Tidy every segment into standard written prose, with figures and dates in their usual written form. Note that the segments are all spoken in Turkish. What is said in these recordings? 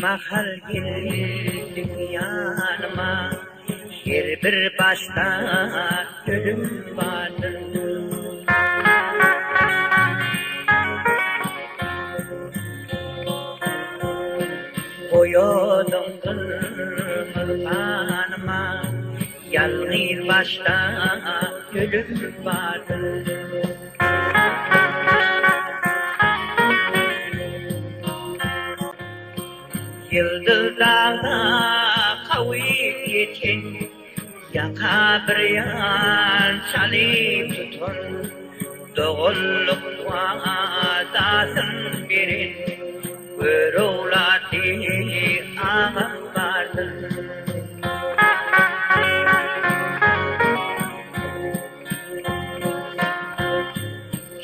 mahal geldik yanıma, her bir başta ölüm vardır. Koyuyordum kırmızanıma, yalnız başta ölüm vardır. Yıldızlarda kavik için yakabriyan çalıp tutun, doğulluk vaadasın birin, görülatı ağam vardır.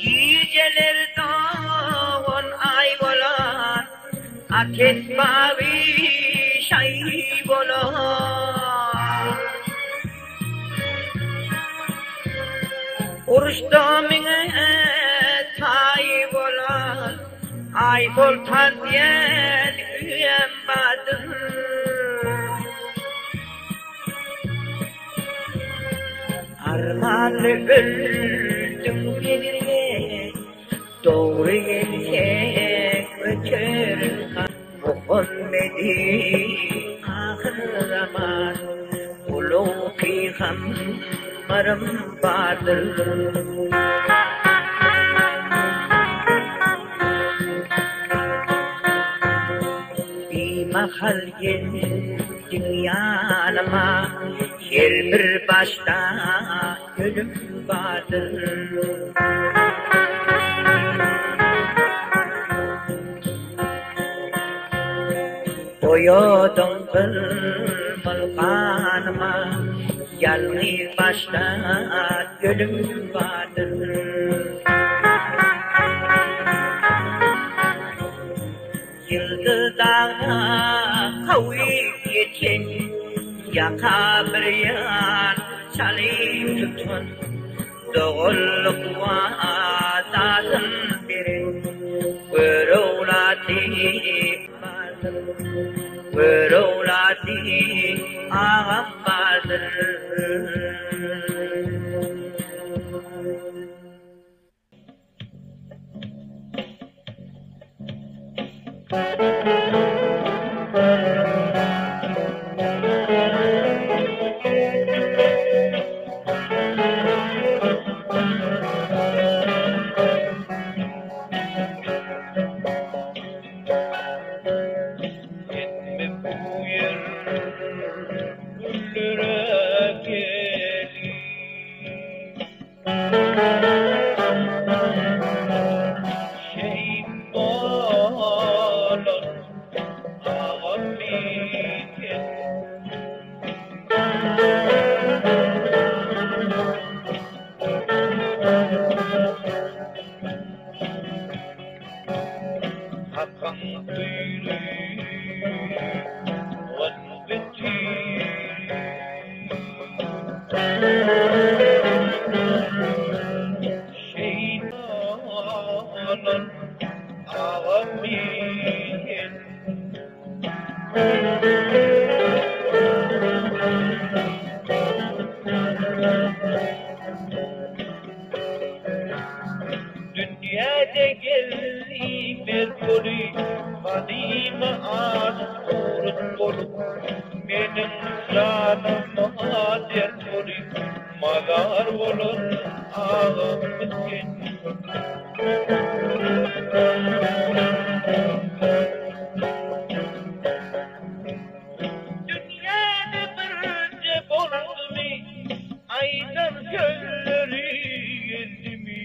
Geceler dağın ay bolan, ateş mavi şay bolan. Uruşta mine tay bolan, ay sultan diyen üyem badır. Armanlı öldüm gelirge, doğru gelecek ötürün. Muhammedi ahir zaman, ulu peygamberim vardır. Bir mahal geldim yanıma, her bir başta ölüm vardır. Koyuyordum kırmızanıma, yalnız başta ölüm vardır. Yıldızlarda kavik için yakabriyan çalıp tutun, doğulluk vaadasın birin, görülatı görülatı ağam vardır. Dünyada geldi merkuri, kadime aşık olur. Benim canım hacer kuri, mazar olur ağam miskin. Dünyada birinci bulundu mi, aydan gözleri geldi mi?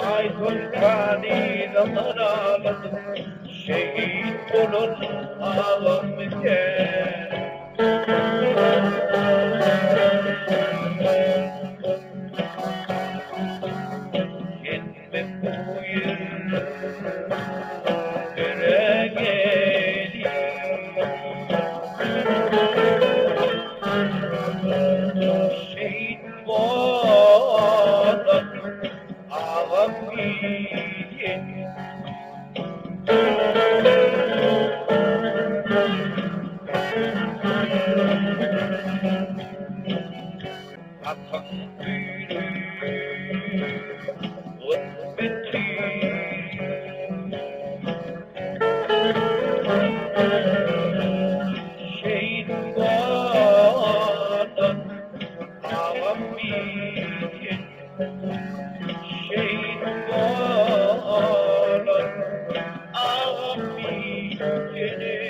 Ay sultani zamanalı şehit olun ağam gel. Gitme bu yere geleyim. Şehit vatan ağam yiğit. Vatan büyüğü hürmeti. Şehit vatan ağam yiğit. Şehit vatan ağam yiğit.